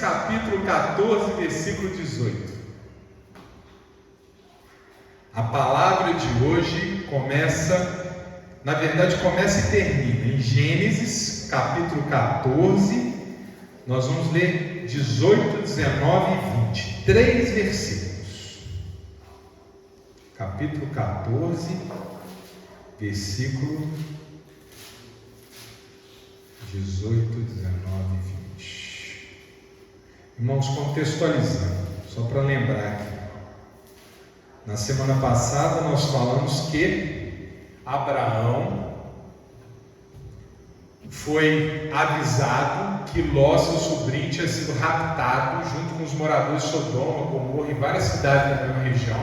capítulo 14, versículo 18. A palavra de hoje começa e termina em Gênesis, capítulo 14. Nós vamos ler 18, 19 e 20. 3 versículos. Capítulo 14, versículo 18, 19 e 20. Irmãos, contextualizando, só para lembrar aqui. Na semana passada nós falamos que Abraão foi avisado que Ló, seu sobrinho, tinha sido raptado junto com os moradores de Sodoma, Gomorra e várias cidades da mesma região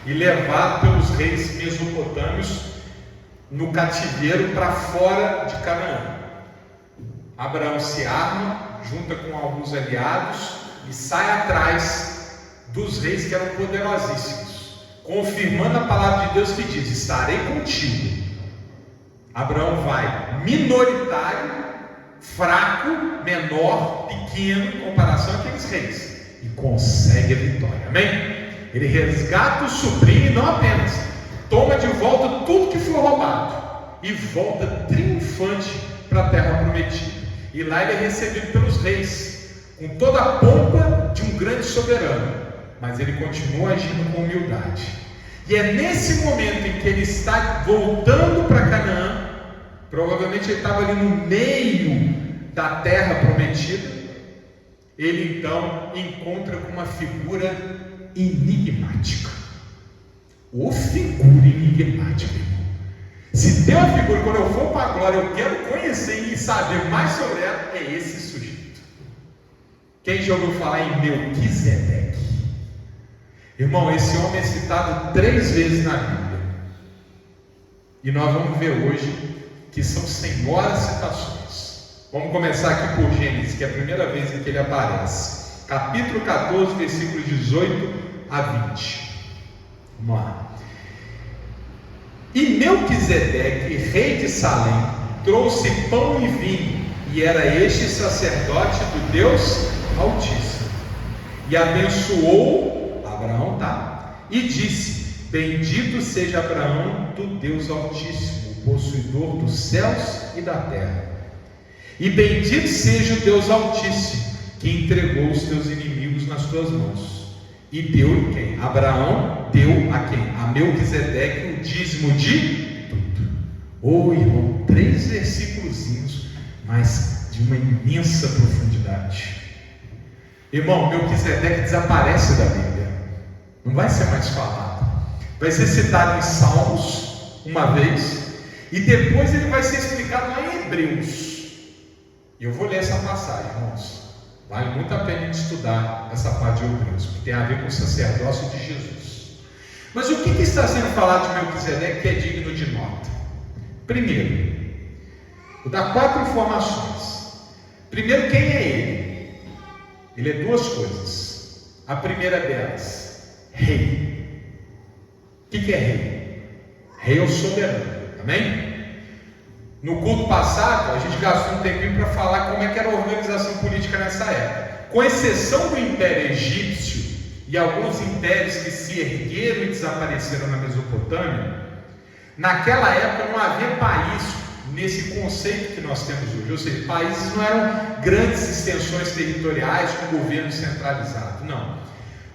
e levado pelos reis mesopotâmios no cativeiro para fora de Canaã. Abraão se arma, junta com alguns aliados e sai atrás dos reis que eram poderosíssimos, confirmando a palavra de Deus que diz: estarei contigo. Abraão vai minoritário, fraco, menor, pequeno em comparação àqueles reis e consegue a vitória, amém? Ele resgata o sobrinho e não apenas toma de volta tudo que foi roubado e volta triunfante para a terra prometida. E lá ele é recebido pelos reis com toda a pompa de um grande soberano, mas ele continua agindo com humildade. E é nesse momento em que ele está voltando para Canaã, provavelmente ele estava ali no meio da terra prometida, ele então encontra com uma figura enigmática. Ô figura enigmática, irmão. Se tem uma figura, quando eu for para a glória, eu quero conhecer e saber mais sobre ela, é esse sujeito. Quem já ouviu falar em Melquisedeque? Irmão, esse homem é citado 3 vezes na Bíblia. E nós vamos ver hoje que são senhoras citações. Vamos começar aqui por Gênesis, que é a primeira vez em que ele aparece. Capítulo 14, versículos 18 a 20. Vamos lá. E Melquisedeque, rei de Salém, trouxe pão e vinho, e era este sacerdote do Deus Altíssimo. E abençoou Abraão, e disse: bendito seja Abraão do Deus Altíssimo, o possuidor dos céus e da terra. E bendito seja o Deus Altíssimo, que entregou os teus inimigos nas tuas mãos. E deu quem? Abraão deu a quem? A Melquisedeque o dízimo de tudo. Oh, irmão, 3 versículos, mas de uma imensa profundidade. Irmão, Melquisedeque desaparece da Bíblia. Não vai ser mais falado. Vai ser citado em Salmos uma vez, e depois ele vai ser explicado lá em Hebreus. E eu vou ler essa passagem, irmãos. Vale muito a pena estudar essa parte de Hebreus, porque tem a ver com o sacerdócio de Jesus. Mas o que está sendo falado de Melquisedeque que é digno de nota? Primeiro, vou dar 4 informações. Primeiro, quem é ele? Ele é 2 coisas. A primeira delas, rei. O que é rei? Rei é o soberano, amém? No culto passado, a gente gastou um tempinho para falar como é que era a organização política nessa época. Com exceção do Império Egípcio e alguns impérios que se ergueram e desapareceram na Mesopotâmia, naquela época não havia país nesse conceito que nós temos hoje. Ou seja, países não eram grandes extensões territoriais com governo centralizado. Não.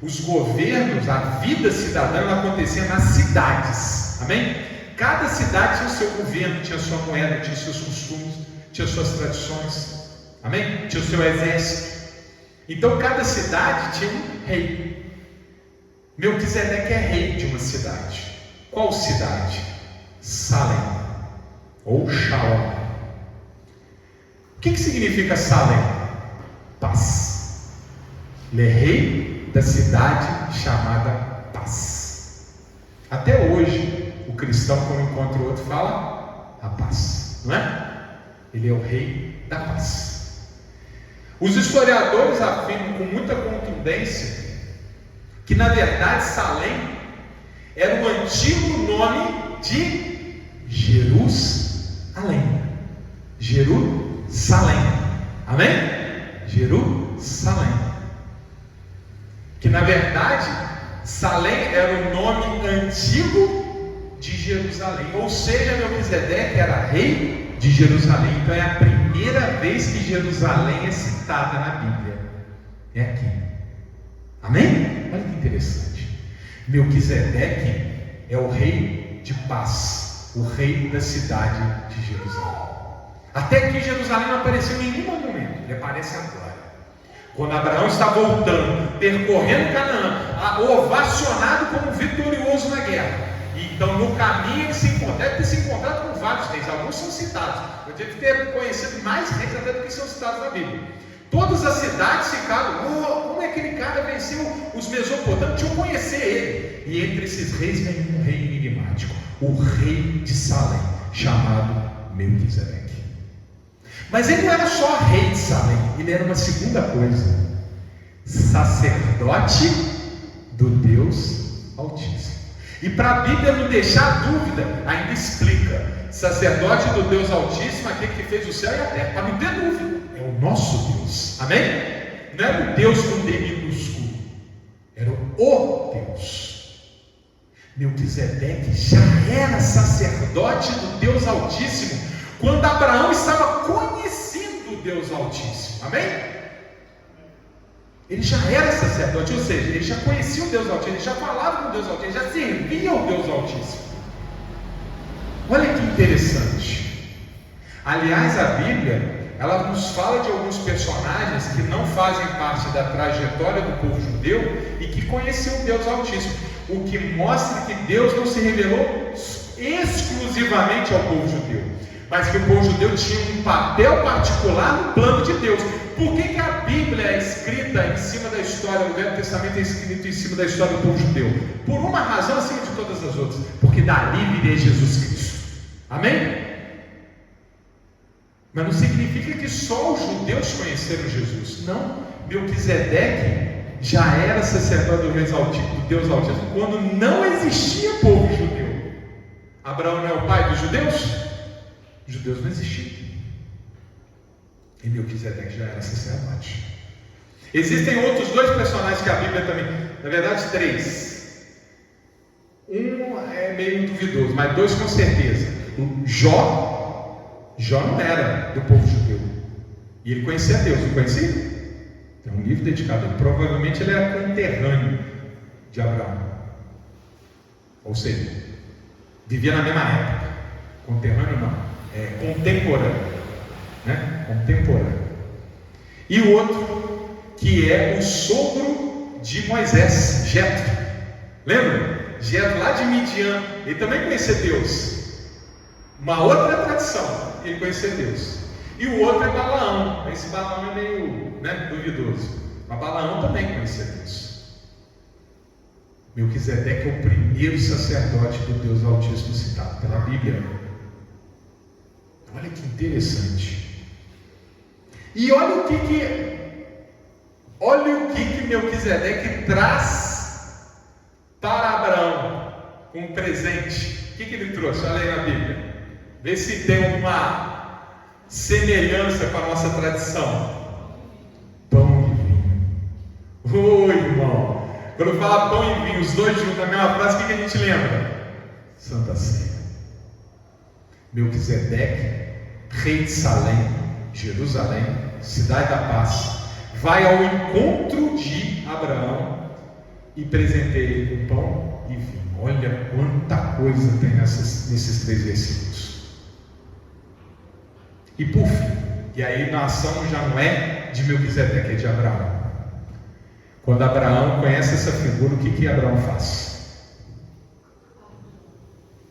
Os governos, a vida cidadã acontecia nas cidades. Amém? Cada cidade tinha o seu governo, tinha a sua moeda, tinha os seus costumes, tinha as suas tradições, amém? Tinha o seu exército. Então cada cidade tinha um rei. Melquisedeque é rei de uma cidade. Qual cidade? Salém, ou Shalom. O que significa Salém? Paz. Ele é rei da cidade chamada Paz. Até hoje, o cristão, quando encontra o outro, fala a paz, não é? Ele é o rei da paz. Os historiadores afirmam com muita contundência que, na verdade, Salém era o antigo nome de Jerusalém. Jerusalém, amém? Jerusalém. Salém. Que na verdade, Salém era o nome antigo de Jerusalém. Ou seja, Melquisedeque era rei de Jerusalém. Então é a primeira vez que Jerusalém é citada na Bíblia. É aqui. Amém? Olha que interessante. Melquisedeque é o rei de paz, o rei da cidade de Jerusalém. Até aqui Jerusalém não apareceu em nenhum momento, ele aparece agora. Quando Abraão está voltando, percorrendo Canaã, ovacionado como vitorioso na guerra. E então no caminho ele se encontra, deve ter se encontrado com vários reis, alguns são citados. Eu deve ter conhecido mais reis até do que são citados na Bíblia. Todas as cidades ficaram, como é que aquele cara venceu os mesopotâmicos? Deixa eu conhecer ele. E entre esses reis vem um rei enigmático, o rei de Salém, chamado Melquisedeque. Mas ele não era só rei de Salém, ele era uma segunda coisa: sacerdote do Deus Altíssimo. E para a Bíblia não deixar dúvida, ainda explica: sacerdote do Deus Altíssimo, aquele que fez o céu e a terra. Para não ter dúvida, é o nosso Deus, amém? Não era o Deus com D minúsculo, era o Deus. Melquisedeque já era sacerdote do Deus Altíssimo quando Abraão estava conhecendo o Deus Altíssimo, amém? Ele já era sacerdote, ou seja, ele já conhecia o Deus Altíssimo, ele já falava com o Deus Altíssimo, ele já servia ao Deus Altíssimo. Olha que interessante. Aliás, a Bíblia, ela nos fala de alguns personagens que não fazem parte da trajetória do povo judeu e que conheciam o Deus Altíssimo, o que mostra que Deus não se revelou exclusivamente ao povo judeu, mas que o povo judeu tinha um papel particular no plano de Deus. Por que a Bíblia é escrita em cima da história, o Velho Testamento é escrito em cima da história do povo judeu? Por uma razão acima de todas as outras: porque dali viria Jesus Cristo, amém? Mas não significa que só os judeus conheceram Jesus, não. Melquisedeque já era sacerdote do Deus Altíssimo quando não existia povo judeu. Abraão não é o pai dos judeus? Os judeus não existiam. E Melquisedeque já era sacerdote. Existem outros dois personagens que a Bíblia também, na verdade 3. Um é meio duvidoso, mas 2 com certeza. O Jó não era do povo judeu. E ele conhecia Deus, não conhecia? Tem um livro dedicado a ele. Provavelmente ele era conterrâneo de Abraão. Ou seja, vivia na mesma época. Conterrâneo não. Contemporâneo, né? Contemporâneo. E o outro, que é o sogro de Moisés, Jetro. Lembra? Jetro lá de Midian, ele também conhecia Deus. Uma outra tradição, ele conhecia Deus. E o outro é Balaão. Esse Balaão é meio duvidoso, mas Balaão também conhecia Deus. Melquisedeque é o primeiro sacerdote do Deus Altíssimo citado pela Bíblia. Olha que interessante. E olha o que Melquisedeque traz para Abraão, um presente. O que ele trouxe? Olha aí na Bíblia. Vê se tem alguma semelhança com a nossa tradição. Pão e vinho. Ô irmão, quando fala pão e vinho, os dois juntos na mesma frase, o que a gente lembra? Santa Ceia. Melquisedeque, rei de Salém, Jerusalém, cidade da paz, vai ao encontro de Abraão e presenteia ele com pão e vinho. Olha quanta coisa tem nesses 3 versículos. E por fim, e aí a ação já não é de Melquisedeque, é de Abraão. Quando Abraão conhece essa figura, o que Abraão faz?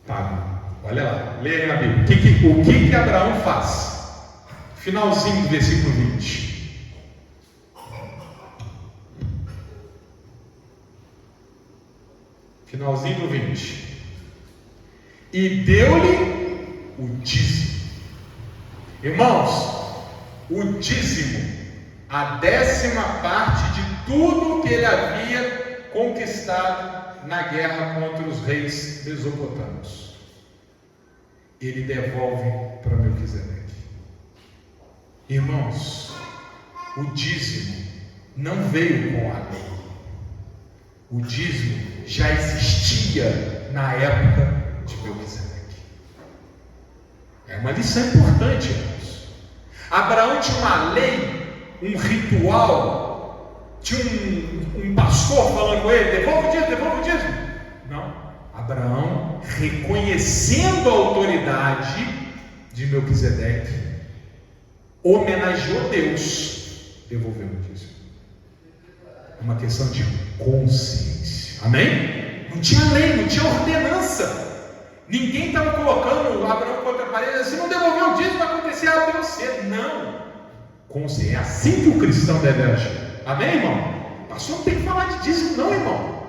Paga. Olha lá, leia aí na Bíblia. O que Abraão faz? Finalzinho do versículo 20. Finalzinho do 20. E deu-lhe o dízimo. Irmãos, o dízimo, a 10ª parte de tudo que ele havia conquistado na guerra contra os reis mesopotâmicos, ele devolve para Melquisedeque. Irmãos, o dízimo não veio com a lei. O dízimo já existia na época de Melquisedeque. É uma lição importante, irmãos. Abraão tinha uma lei, um ritual, tinha um pastor falando com ele: devolva o dízimo. Não. Abraão, reconhecendo a autoridade de Melquisedeque, homenageou Deus, devolveu o dízimo. É uma questão de consciência. Amém? Não tinha lei, não tinha ordenança. Ninguém estava colocando o Abraão contra a parede. Se não devolver o dízimo, vai acontecer A, B ou C. Não. Consciência. É assim que o cristão deve agir. Amém, irmão? O pastor não tem que falar de dízimo, não, irmão.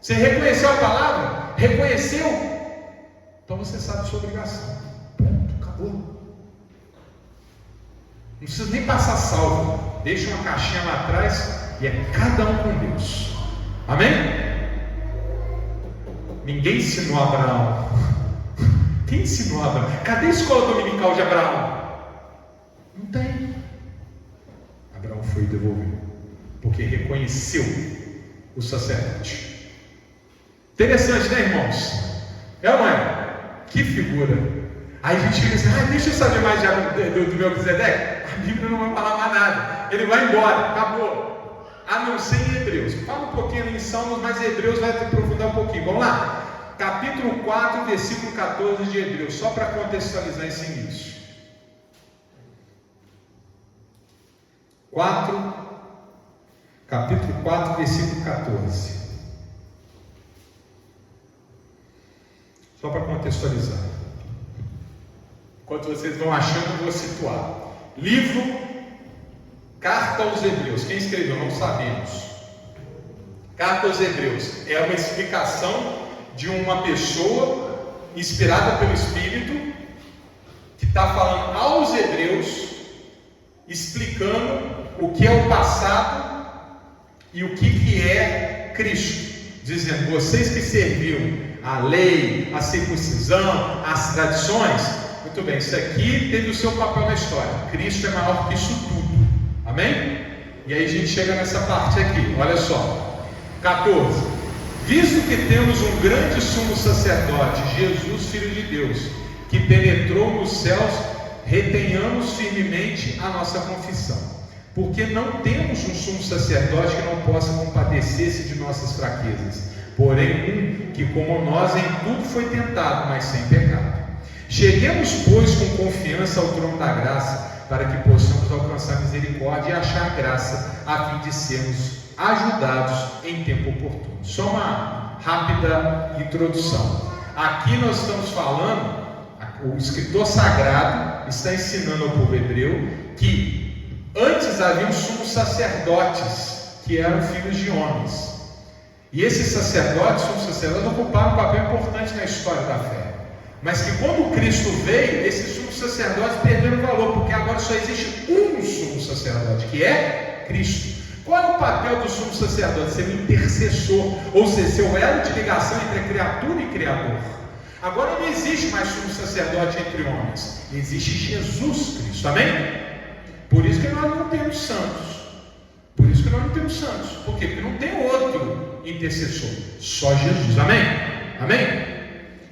Você reconheceu a palavra? Reconheceu? Então você sabe a sua obrigação. Ponto, acabou. Não precisa nem passar salvo. Deixa uma caixinha lá atrás e é cada um com Deus. Amém? Ninguém ensinou Abraão. Quem ensinou Abraão? Cadê a escola dominical de Abraão? Não tem. Abraão foi e devolveu, porque reconheceu o sacerdote. Interessante, né, irmãos? É ou não é? Que figura. Aí a gente fica assim: deixa eu saber mais do Melquisedeque. A Bíblia não vai falar mais nada. Ele vai embora, acabou. A não ser em Hebreus. Fala um pouquinho ali em Salmos, mas Hebreus vai aprofundar um pouquinho. Vamos lá. Capítulo 4, versículo 14 de Hebreus, só para contextualizar esse início. capítulo 4, versículo 14. Só para contextualizar. Enquanto vocês vão achando, eu vou situar. Livro, Carta aos Hebreus. Quem escreveu? Não sabemos. Carta aos Hebreus é uma explicação de uma pessoa inspirada pelo Espírito, que está falando aos Hebreus, explicando o que é o passado e o que é Cristo, dizendo: vocês que serviam a lei, a circuncisão, as tradições, muito bem, isso aqui teve o seu papel na história. Cristo é maior que isso tudo. Amém? E aí a gente chega nessa parte aqui, olha só, 14. Visto que temos um grande sumo sacerdote, Jesus, Filho de Deus, que penetrou nos céus, retenhamos firmemente a nossa confissão, porque não temos um sumo sacerdote que não possa compadecer-se de nossas fraquezas, porém um que, como nós, em tudo foi tentado, mas sem pecado. Cheguemos, pois, com confiança ao trono da graça, para que possamos alcançar misericórdia e achar graça, a fim de sermos ajudados em tempo oportuno. Só uma rápida introdução. Aqui nós estamos falando, o escritor sagrado está ensinando ao povo hebreu que antes haviam sumos sacerdotes, que eram filhos de homens. E esses sacerdotes, sumos sacerdotes, ocuparam um papel importante na história da fé. Mas que quando Cristo veio, esses sumos sacerdotes perderam valor, porque agora só existe um sumo sacerdote, que é Cristo. Qual é o papel do sumo sacerdote? Ser um intercessor, ou seja, ser o elo de ligação entre a criatura e Criador. Agora não existe mais sumo sacerdote entre homens, existe Jesus Cristo, amém? Por isso que nós não temos santos. Por quê? Porque não tem outro intercessor, só Jesus, amém? Amém?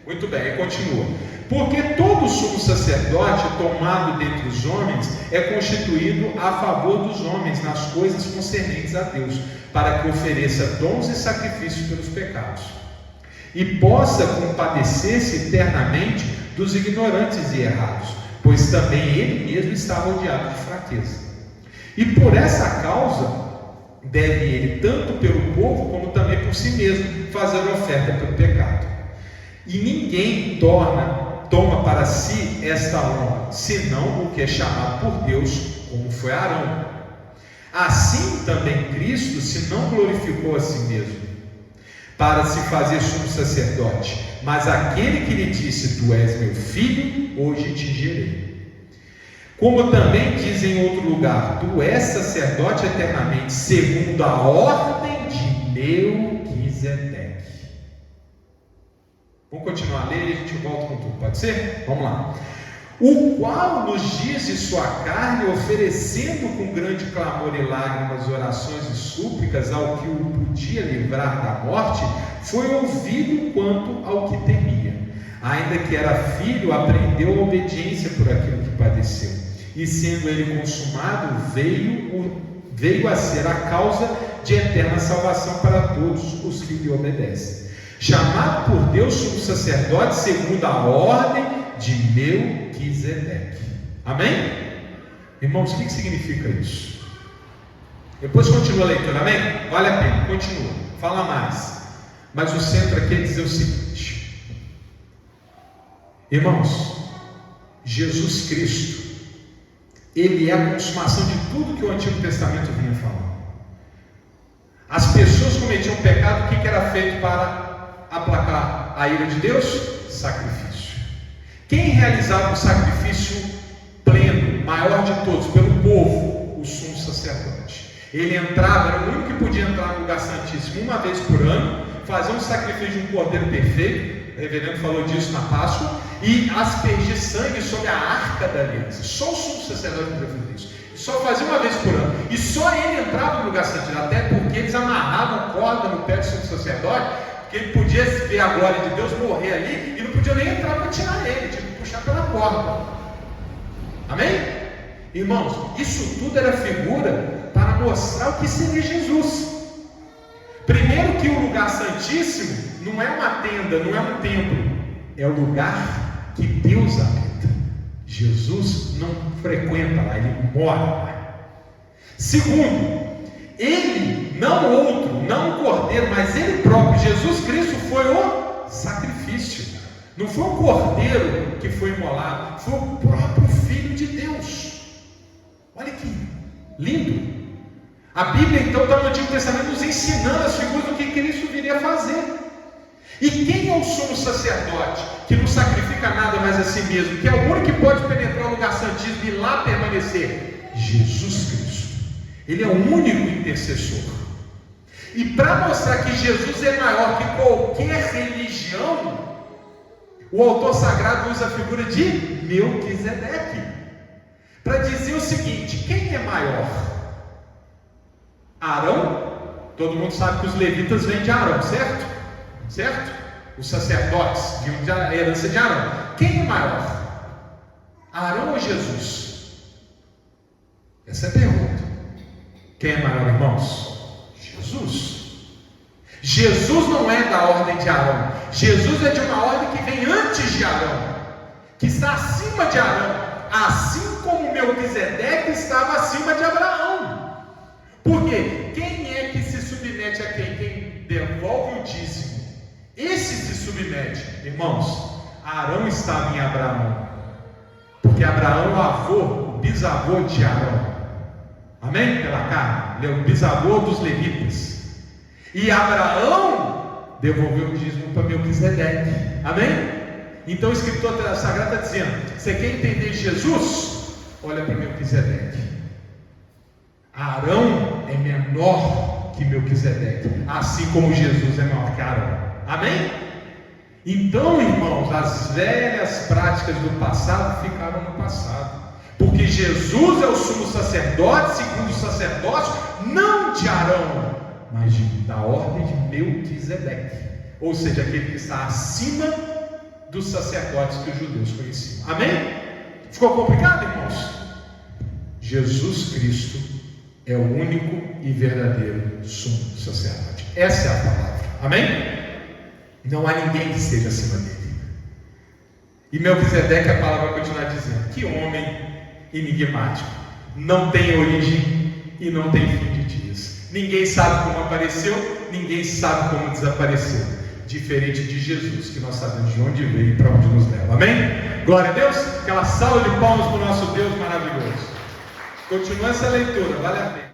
Muito bem, aí continua. Porque todo sumo sacerdote tomado dentre os homens é constituído a favor dos homens nas coisas concernentes a Deus, para que ofereça dons e sacrifícios pelos pecados, e possa compadecer-se eternamente dos ignorantes e errados, pois também ele mesmo está rodeado de fraqueza. E por essa causa deve ele, tanto pelo povo como também por si mesmo, fazer oferta pelo pecado. E ninguém toma para si esta honra, senão o que é chamado por Deus, como foi Arão. Assim também Cristo se não glorificou a si mesmo, para se fazer sumo sacerdote, mas aquele que lhe disse: tu és meu filho, hoje te gerei. Como também diz em outro lugar: tu és sacerdote eternamente, segundo a ordem de Melquisedeque. Vamos continuar a ler e a gente volta com tudo, pode ser? Vamos lá. o qual nos dias de sua carne, oferecendo com grande clamor e lágrimas, orações e súplicas ao que o podia livrar da morte, foi ouvido quanto ao que temia. Ainda que era filho, aprendeu a obediência por aquilo que padeceu. E sendo ele consumado, veio a ser a causa de eterna salvação para todos os que lhe obedecem. Chamado por Deus sumo sacerdote segundo a ordem de Melquisedeque. Amém? Irmãos, o que significa isso? Depois continua a leitura, amém? Vale a pena, continua, fala mais. Mas o centro aqui é dizer o seguinte: irmãos, Jesus Cristo, Ele é a consumação de tudo que o Antigo Testamento vinha falando. As pessoas cometiam pecado, o que era feito para aplacar a ira de Deus? Sacrifício. Quem realizava o sacrifício pleno, maior de todos, pelo povo? O sumo sacerdote. Ele entrava, era o único que podia entrar no lugar santíssimo uma vez por ano, fazer um sacrifício de um cordeiro perfeito, o reverendo falou disso na Páscoa, e aspergir sangue sobre a arca da aliança. Só o sumo sacerdote podia fazer isso. Só fazia uma vez por ano. E só ele entrava no lugar santíssimo, até porque eles amarravam corda no pé do sumo sacerdote, porque ele podia ver a glória de Deus, morrer ali, e não podia nem entrar para tirar ele, tinha que puxar pela corda. Amém? Irmãos, isso tudo era figura para mostrar o que seria Jesus. Primeiro, que o lugar santíssimo não é uma tenda, não é um templo, é o lugar que Deus habita. Jesus não frequenta lá, ele mora lá. Segundo, ele, não outro, não o cordeiro, mas ele próprio, Jesus Cristo, foi o sacrifício. Não foi o cordeiro que foi imolado, foi o próprio Filho de Deus. Olha que lindo. A Bíblia então está no Antigo Testamento nos ensinando as figuras do que Cristo viria a fazer. E quem é o sumo sacerdote que não sacrifica nada mais a si mesmo, que é o único que pode penetrar o lugar santíssimo e lá permanecer? Jesus Cristo. Ele é o único intercessor. E para mostrar que Jesus é maior que qualquer religião, o autor sagrado usa a figura de Melquisedeque para dizer o seguinte: quem é maior? Arão? Todo mundo sabe que os levitas vêm de Arão, certo? Certo? Os sacerdotes vinham da herança de Arão. Quem é maior? Arão ou Jesus? Essa é a pergunta. Quem é maior, irmãos? Jesus. Jesus não é da ordem de Arão. Jesus é de uma ordem que vem antes de Arão, que está acima de Arão, assim como Melquisedeque estava acima de Abraão. Por quê? Quem é que se submete a quem? Quem devolve o dízimo. Esse se submete. Irmãos, Arão estava em Abraão, porque Abraão é o avô, o bisavô de Arão. Amém? Pela carne. Ele é o bisavô dos levitas. E Abraão devolveu o dízimo para Melquisedeque. Amém? Então o escritor sagrado está dizendo: você quer entender Jesus? Olha para Melquisedeque. Arão é menor que Melquisedeque, assim como Jesus é maior que Arão. Amém? Então, irmãos, as velhas práticas do passado ficaram no passado, porque Jesus é o sumo sacerdote, segundo o sacerdócio, não de Arão, mas da ordem de Melquisedeque, ou seja, aquele que está acima dos sacerdotes que os judeus conheciam. Amém? Ficou complicado, irmãos? Jesus Cristo é o único e verdadeiro sumo sacerdote. Essa é a palavra. Amém? Não há ninguém que esteja acima dele. E Melquisedeque, a palavra vai continuar dizendo: que homem enigmático, não tem origem e não tem fim de dias. Ninguém sabe como apareceu, ninguém sabe como desapareceu. Diferente de Jesus, que nós sabemos de onde veio e para onde nos leva. Amém? Glória a Deus. Aquela salva de palmas para o nosso Deus maravilhoso. Continua essa leitura, vale a pena.